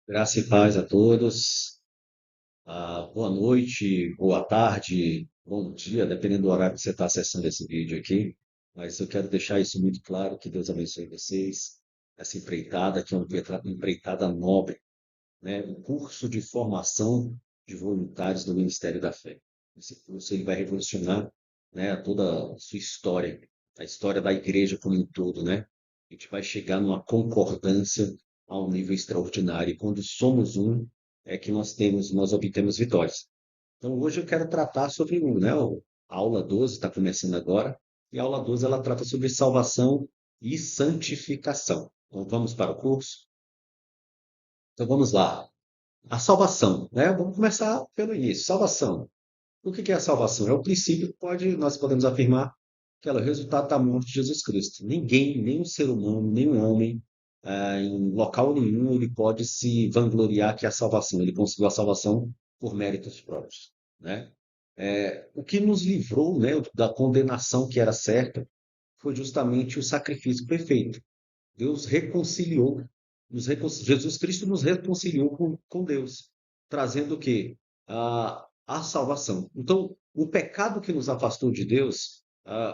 Graça e paz a todos. Boa noite, boa tarde, bom dia, dependendo do horário que você está acessando esse vídeo aqui. Mas eu quero deixar isso muito claro, que Deus abençoe vocês. Essa empreitada, que é uma empreitada nobre, né? Um curso de formação de voluntários do Ministério da Fé. Esse curso ele vai revolucionar, né, toda a sua história, a história da igreja como um todo, né? A gente vai chegar numa concordância a um nível extraordinário. E quando somos um, é que nós obtemos vitórias. Então, hoje eu quero tratar sobre a aula 12 está começando agora, e a aula 12 ela trata sobre salvação e santificação. Então, vamos para o curso? Então, vamos lá. A salvação, né? Vamos começar pelo início. Salvação. O que é a salvação? É o princípio que nós podemos afirmar que ela é o resultado da morte de Jesus Cristo. Ninguém, nenhum ser humano, nenhum homem, em local nenhum, ele pode se vangloriar que é a salvação. Ele conseguiu a salvação por méritos próprios, né? O que nos livrou, né, da condenação que era certa foi justamente o sacrifício perfeito. Deus reconciliou, Jesus Cristo nos reconciliou com Deus, trazendo o quê? A salvação. Então, o pecado que nos afastou de Deus,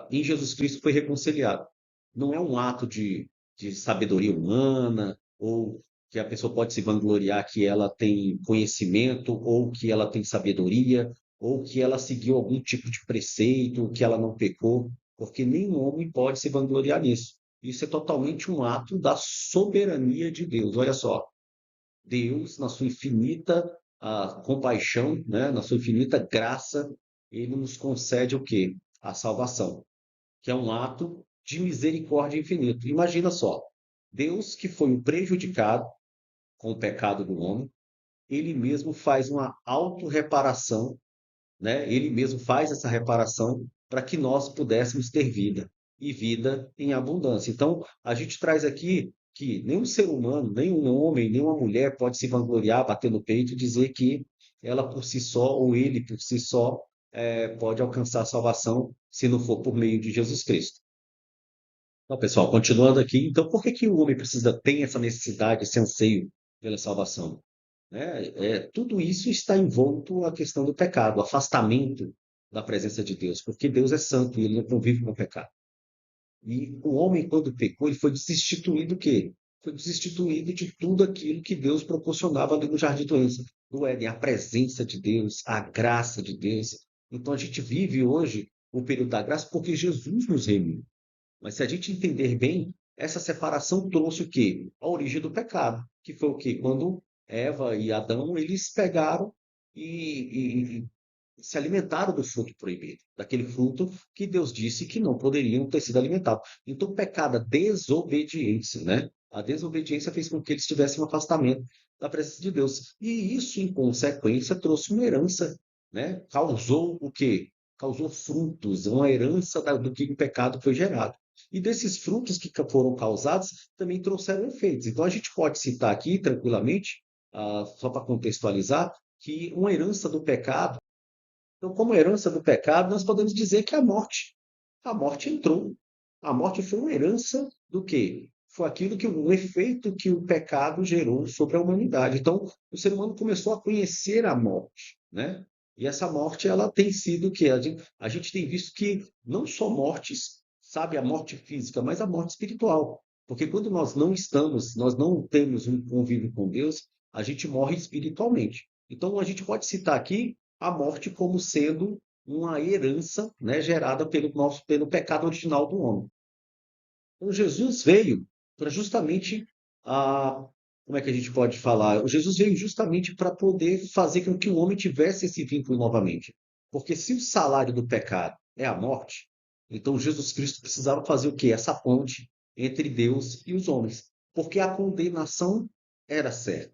em Jesus Cristo foi reconciliado. Não é um ato de sabedoria humana, ou que a pessoa pode se vangloriar que ela tem conhecimento, ou que ela tem sabedoria, ou que ela seguiu algum tipo de preceito, que ela não pecou, porque nenhum homem pode se vangloriar nisso. Isso é totalmente um ato da soberania de Deus. Olha só, Deus, na sua infinita compaixão, né, na sua infinita graça, ele nos concede o quê? A salvação, que é um ato de misericórdia infinito. Imagina só, Deus que foi o prejudicado com o pecado do homem, ele mesmo faz uma autorreparação, né? Ele mesmo faz essa reparação para que nós pudéssemos ter vida e vida em abundância. Então, a gente traz aqui que nenhum ser humano, nenhum homem, nenhuma mulher pode se vangloriar, bater no peito e dizer que ela por si só ou ele por si só pode alcançar a salvação se não for por meio de Jesus Cristo. Então, pessoal, continuando aqui, então por que que o homem tem essa necessidade, esse anseio pela salvação? Tudo isso está envolto a questão do pecado, o afastamento da presença de Deus, porque Deus é santo e ele não convive com o pecado. E o homem, quando pecou, ele foi destituído do quê? Foi destituído de tudo aquilo que Deus proporcionava ali no Jardim do Éden, a presença de Deus, a graça de Deus. Então a gente vive hoje o período da graça porque Jesus nos remiu. Mas se a gente entender bem, essa separação trouxe o quê? A origem do pecado, que foi o quê? Quando Eva e Adão, eles pegaram e se alimentaram do fruto proibido, daquele fruto que Deus disse que não poderiam ter sido alimentados. Então, o pecado, a desobediência, né? A desobediência fez com que eles tivessem um afastamento da presença de Deus. E isso, em consequência, trouxe uma herança, né? Causou o quê? Causou frutos, uma herança do que o pecado foi gerado. E desses frutos que foram causados também trouxeram efeitos. Então, a gente pode citar aqui, tranquilamente, só para contextualizar, que uma herança do pecado então, como herança do pecado, nós podemos dizer que a morte. A morte entrou. A morte foi uma herança do quê? Foi aquilo que o efeito que o pecado gerou sobre a humanidade. Então, o ser humano começou a conhecer a morte, né? E essa morte, ela tem sido o quê? A gente tem visto que não só mortes, sabe, a morte física, mas a morte espiritual. Porque quando nós não temos um convívio com Deus, a gente morre espiritualmente. Então, a gente pode citar aqui a morte como sendo uma herança, né, gerada pelo pecado original do homem. Então, Jesus veio para justamente a, como é que a gente pode falar? Jesus veio justamente para poder fazer com que o homem tivesse esse vínculo novamente. Porque se o salário do pecado é a morte, então Jesus Cristo precisava fazer o quê? Essa ponte entre Deus e os homens. Porque a condenação era certa.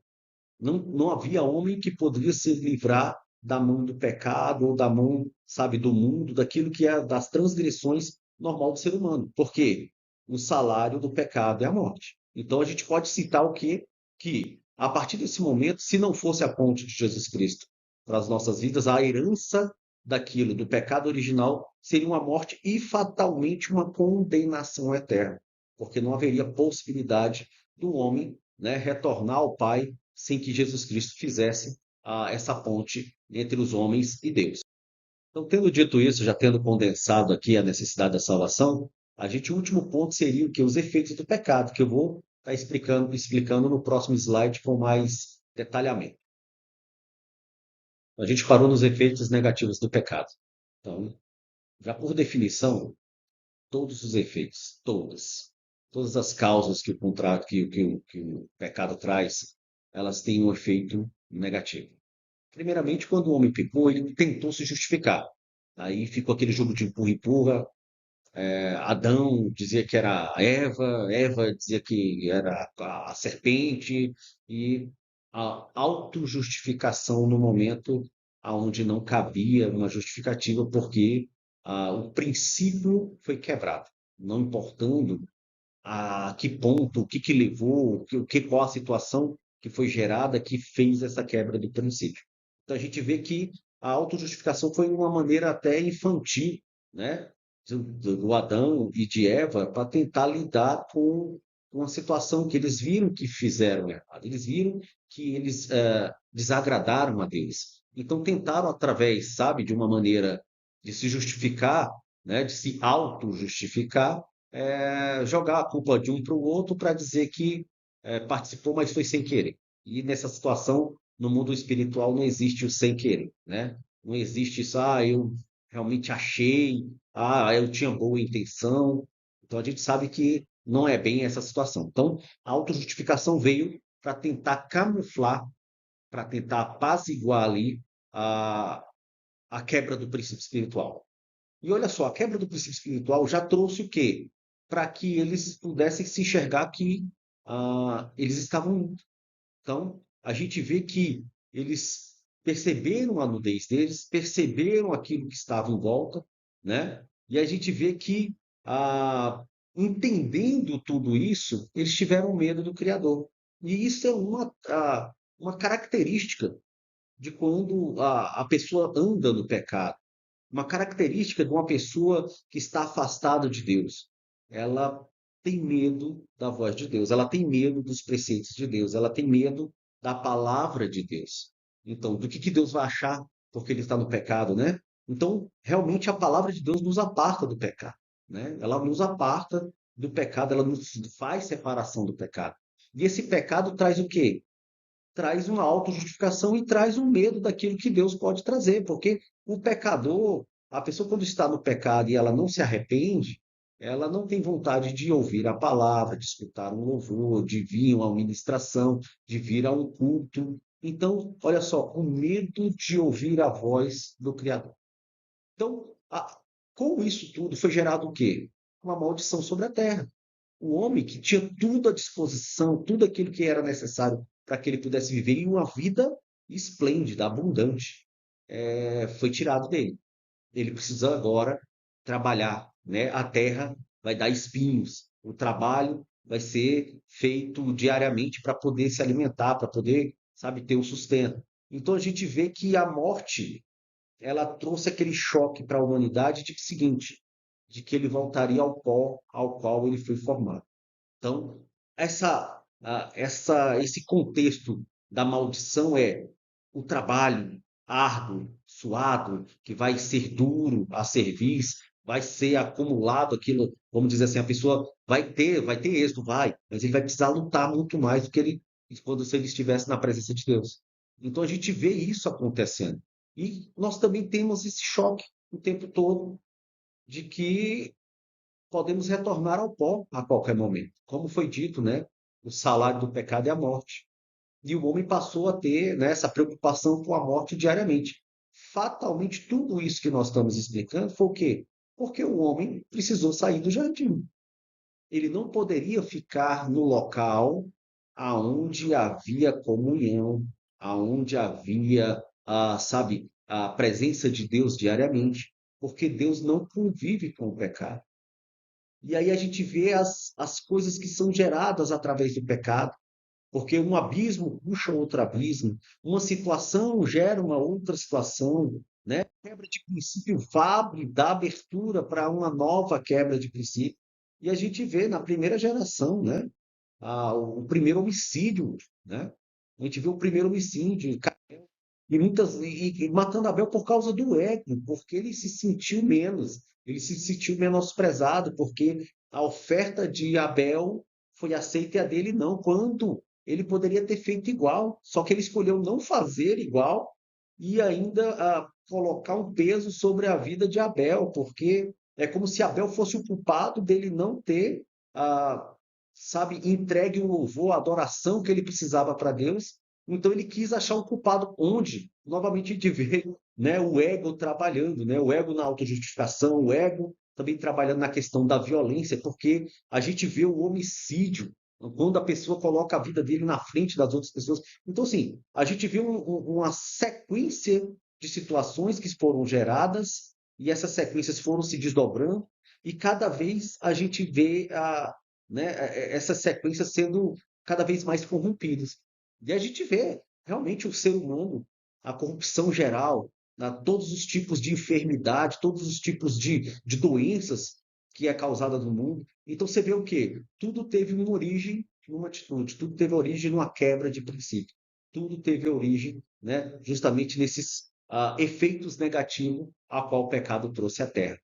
Não havia homem que poderia se livrar da mão do pecado ou da mão, sabe, do mundo, daquilo que é das transgressões normal do ser humano. Por quê? O salário do pecado é a morte. Então a gente pode citar o quê? Que a partir desse momento, se não fosse a ponte de Jesus Cristo para as nossas vidas, a herança daquilo, do pecado original, seria uma morte e fatalmente uma condenação eterna, porque não haveria possibilidade do homem, né, retornar ao Pai sem que Jesus Cristo fizesse essa ponte entre os homens e Deus. Então, tendo dito isso, já tendo condensado aqui a necessidade da salvação, o último ponto seria o que? Os efeitos do pecado, que eu vou estar explicando no próximo slide com mais detalhamento. A gente parou nos efeitos negativos do pecado. Então, já por definição, todos os efeitos, todas as causas que o contrato, que o pecado traz, elas têm um efeito negativo. Primeiramente, quando o homem pecou, ele tentou se justificar. Aí ficou aquele jogo de empurra-empurra. Adão dizia que era a Eva, Eva dizia que era a serpente, e a autojustificação no momento onde não cabia uma justificativa, porque o princípio foi quebrado, não importando a que ponto, o que que levou, qual a situação que foi gerada que fez essa quebra do princípio. Então a gente vê que a autojustificação foi uma maneira até infantil, né, do Adão e de Eva para tentar lidar com uma situação que eles viram que fizeram errado, eles viram que eles desagradaram a Deus. Então tentaram através, sabe, de uma maneira de se justificar, né, de se auto-justificar, jogar a culpa de um para o outro para dizer que participou, mas foi sem querer. E nessa situação, no mundo espiritual, não existe o sem querer, né? Não existe isso, eu realmente achei, eu tinha boa intenção. Então a gente sabe que não é bem essa situação. Então a autojustificação veio para tentar camuflar, para tentar apaziguar ali a, a quebra do princípio espiritual. E olha só, a quebra do princípio espiritual já trouxe o quê? Para que eles pudessem se enxergar que eles estavam indo. Então, a gente vê que eles perceberam a nudez deles, perceberam aquilo que estava em volta, né? E a gente vê que, entendendo tudo isso, eles tiveram medo do Criador. E isso é uma característica de quando a pessoa anda no pecado, uma característica de uma pessoa que está afastada de Deus. Ela tem medo da voz de Deus, ela tem medo dos preceitos de Deus, ela tem medo da palavra de Deus. Então, do que Deus vai achar porque ele está no pecado, né? Então, realmente a palavra de Deus nos aparta do pecado, né? Ela nos aparta do pecado, ela nos faz separação do pecado. E esse pecado traz o quê? Traz uma autojustificação e traz um medo daquilo que Deus pode trazer, porque o pecador, a pessoa quando está no pecado e ela não se arrepende, ela não tem vontade de ouvir a palavra, de escutar um louvor, de vir a uma ministração, de vir a um culto. Então, olha só, o medo de ouvir a voz do Criador. Então, com isso tudo, foi gerado o quê? Uma maldição sobre a terra. O homem que tinha tudo à disposição, tudo aquilo que era necessário para que ele pudesse viver em uma vida esplêndida, abundante, foi tirado dele. Ele precisa agora trabalhar, né? A terra vai dar espinhos, o trabalho vai ser feito diariamente para poder se alimentar, para poder, sabe, ter o sustento. Então a gente vê que a morte, ela trouxe aquele choque para a humanidade de que seguinte, de que ele voltaria ao pó ao qual ele foi formado. Então, esse contexto da maldição é o trabalho árduo, suado, que vai ser duro a serviço, vai ser acumulado aquilo, vamos dizer assim, a pessoa vai ter êxito, mas ele vai precisar lutar muito mais do que ele quando se ele estivesse na presença de Deus. Então a gente vê isso acontecendo. E nós também temos esse choque o tempo todo de que podemos retornar ao pó a qualquer momento. Como foi dito, né? O salário do pecado é a morte. E o homem passou a ter, né, essa preocupação com a morte diariamente. Fatalmente, tudo isso que nós estamos explicando foi o quê? Porque o homem precisou sair do jardim. Ele não poderia ficar no local aonde havia comunhão, aonde havia, sabe, a presença de Deus diariamente, porque Deus não convive com o pecado. E aí a gente vê as coisas que são geradas através do pecado, porque um abismo puxa outro abismo, uma situação gera uma outra situação, né? Quebra de princípio abre, dá abertura para uma nova quebra de princípio. E a gente vê na primeira geração, né? O primeiro homicídio, né? A gente vê o primeiro homicídio, e matando Abel por causa do ego, porque ele se sentiu menos, ele se sentiu menosprezado, porque a oferta de Abel foi aceita e a dele não, quando ele poderia ter feito igual, só que ele escolheu não fazer igual e ainda colocar um peso sobre a vida de Abel, porque é como se Abel fosse o culpado dele não ter, ah, sabe, entregue o louvor, a adoração que ele precisava para Deus. Então ele quis achar um culpado onde, novamente, a gente vê, né, o ego trabalhando, né, o ego na autojustificação, o ego também trabalhando na questão da violência, porque a gente vê o homicídio quando a pessoa coloca a vida dele na frente das outras pessoas. Então, assim, a gente vê uma sequência de situações que foram geradas e essas sequências foram se desdobrando e cada vez a gente vê né, essas sequências sendo cada vez mais corrompidas. E a gente vê realmente o ser humano, a corrupção geral, todos os tipos de enfermidade, todos os tipos de doenças que é causada no mundo. Então você vê o quê? Tudo teve uma origem numa atitude, tudo teve origem numa quebra de princípio, tudo teve origem, né, justamente nesses efeitos negativos a qual o pecado trouxe à Terra.